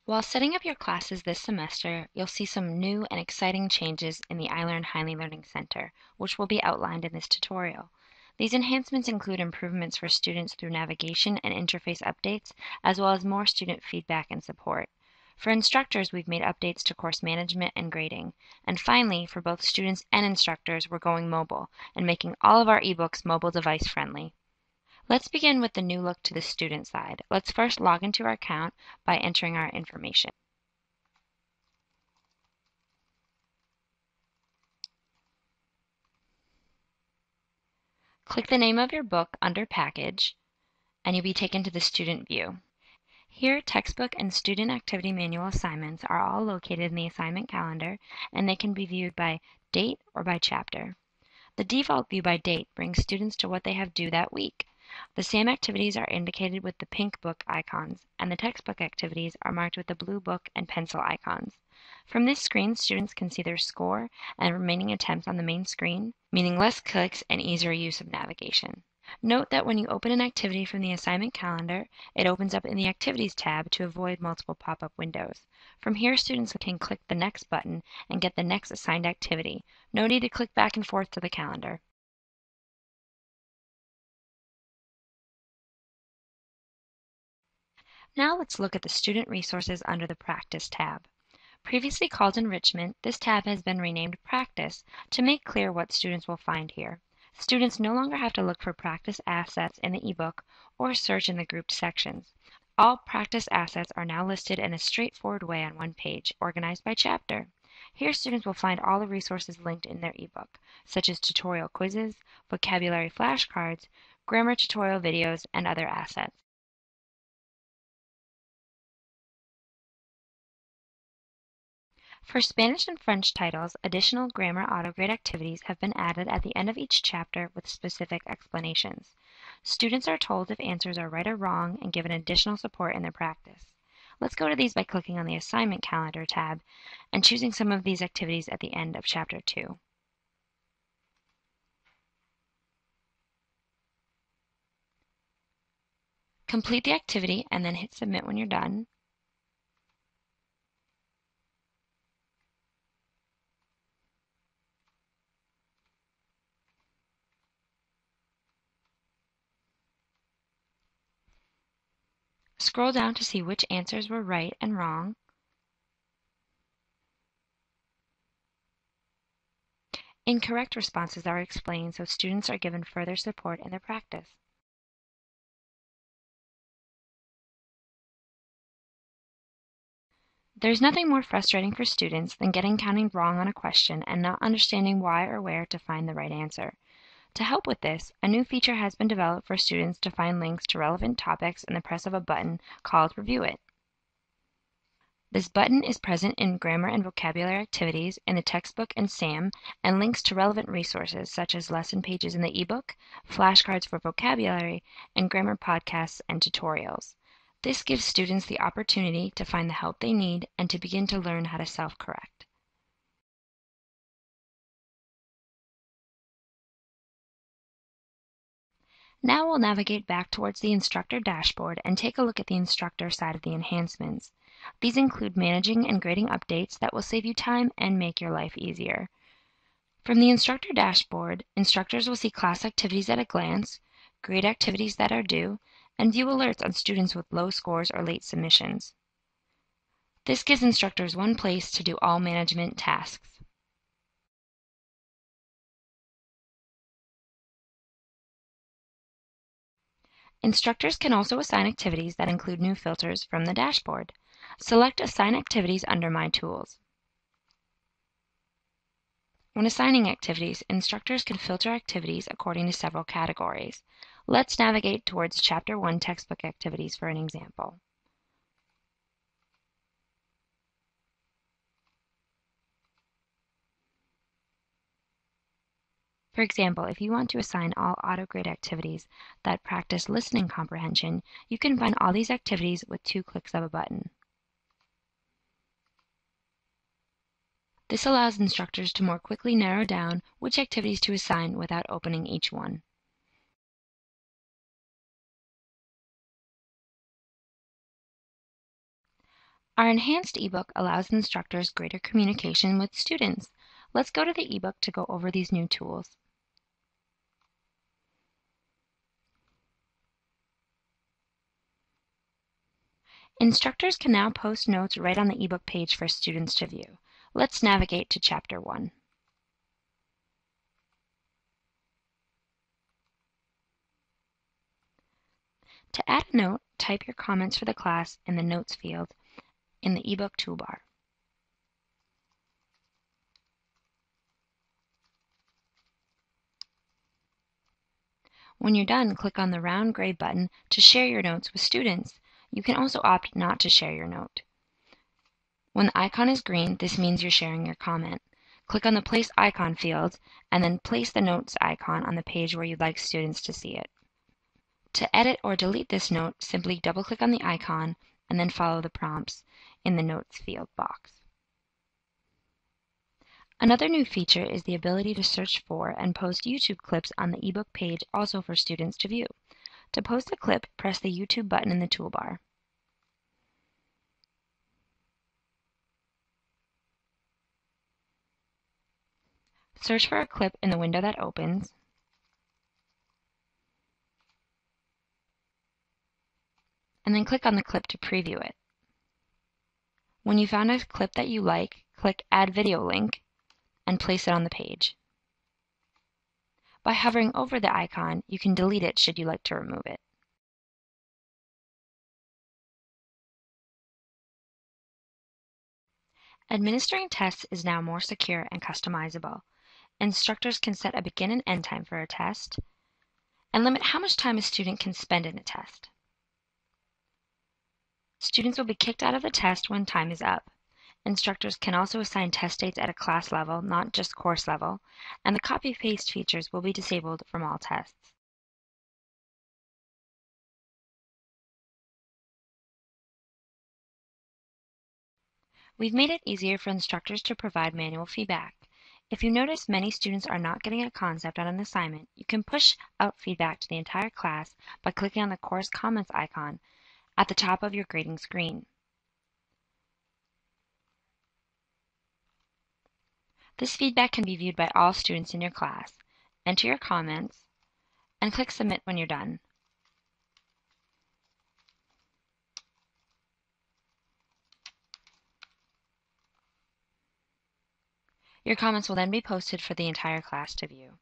While setting up your classes this semester, you'll see some new and exciting changes in the iLrn Highly Learning Center, which will be outlined in this tutorial. These enhancements include improvements for students through navigation and interface updates, as well as more student feedback and support. For instructors, we've made updates to course management and grading. And finally, for both students and instructors, we're going mobile and making all of our ebooks mobile device friendly. Let's begin with the new look to the student side. Let's first log into our account by entering our information. Click the name of your book under Package, and you'll be taken to the student view. Here, textbook and student activity manual assignments are all located in the assignment calendar, and they can be viewed by date or by chapter. The default view by date brings students to what they have due that week. The SAM activities are indicated with the pink book icons, and the textbook activities are marked with the blue book and pencil icons. From this screen, students can see their score and remaining attempts on the main screen, meaning less clicks and easier use of navigation. Note that when you open an activity from the assignment calendar, it opens up in the Activities tab to avoid multiple pop-up windows. From here, students can click the Next button and get the next assigned activity. No need to click back and forth to the calendar. Now let's look at the Student Resources under the Practice tab. Previously called Enrichment, this tab has been renamed Practice to make clear what students will find here. Students no longer have to look for practice assets in the ebook or search in the grouped sections. All practice assets are now listed in a straightforward way on one page, organized by chapter. Here students will find all the resources linked in their ebook, such as tutorial quizzes, vocabulary flashcards, grammar tutorial videos, and other assets. For Spanish and French titles, additional grammar autograde activities have been added at the end of each chapter with specific explanations. Students are told if answers are right or wrong and given additional support in their practice. Let's go to these by clicking on the Assignment Calendar tab and choosing some of these activities at the end of Chapter 2. Complete the activity and then hit Submit when you're done. Scroll down to see which answers were right and wrong. Incorrect responses are explained so students are given further support in their practice. There's nothing more frustrating for students than getting counting wrong on a question and not understanding why or where to find the right answer. To help with this, a new feature has been developed for students to find links to relevant topics in the press of a button called Review It. This button is present in grammar and vocabulary activities in the textbook and SAM, and links to relevant resources such as lesson pages in the ebook, flashcards for vocabulary, and grammar podcasts and tutorials. This gives students the opportunity to find the help they need and to begin to learn how to self-correct. Now we'll navigate back towards the instructor dashboard and take a look at the instructor side of the enhancements. These include managing and grading updates that will save you time and make your life easier. From the instructor dashboard, instructors will see class activities at a glance, grade activities that are due, and view alerts on students with low scores or late submissions. This gives instructors one place to do all management tasks. Instructors can also assign activities that include new filters from the dashboard. Select Assign Activities under My Tools. When assigning activities, instructors can filter activities according to several categories. Let's navigate towards Chapter 1 textbook activities for an example. For example, if you want to assign all autograde activities that practice listening comprehension, you can find all these activities with 2 clicks of a button. This allows instructors to more quickly narrow down which activities to assign without opening each one. Our enhanced ebook allows instructors greater communication with students. Let's go to the ebook to go over these new tools. Instructors can now post notes right on the ebook page for students to view. Let's navigate to Chapter 1. To add a note, type your comments for the class in the Notes field in the ebook toolbar. When you're done, click on the round gray button to share your notes with students. You can also opt not to share your note. When the icon is green, this means you're sharing your comment. Click on the Place Icon field and then place the Notes icon on the page where you'd like students to see it. To edit or delete this note, simply double-click on the icon and then follow the prompts in the Notes field box. Another new feature is the ability to search for and post YouTube clips on the ebook page also for students to view. To post a clip, press the YouTube button in the toolbar. Search for a clip in the window that opens, and then click on the clip to preview it. When you found a clip that you like, click Add Video Link and place it on the page. By hovering over the icon, you can delete it should you like to remove it. Administering tests is now more secure and customizable. Instructors can set a begin and end time for a test and limit how much time a student can spend in a test. Students will be kicked out of the test when time is up. Instructors can also assign test dates at a class level, not just course level, and the copy-paste features will be disabled from all tests. We've made it easier for instructors to provide manual feedback. If you notice many students are not getting a concept on an assignment, you can push out feedback to the entire class by clicking on the course comments icon at the top of your grading screen. This feedback can be viewed by all students in your class. Enter your comments and click Submit when you're done. Your comments will then be posted for the entire class to view.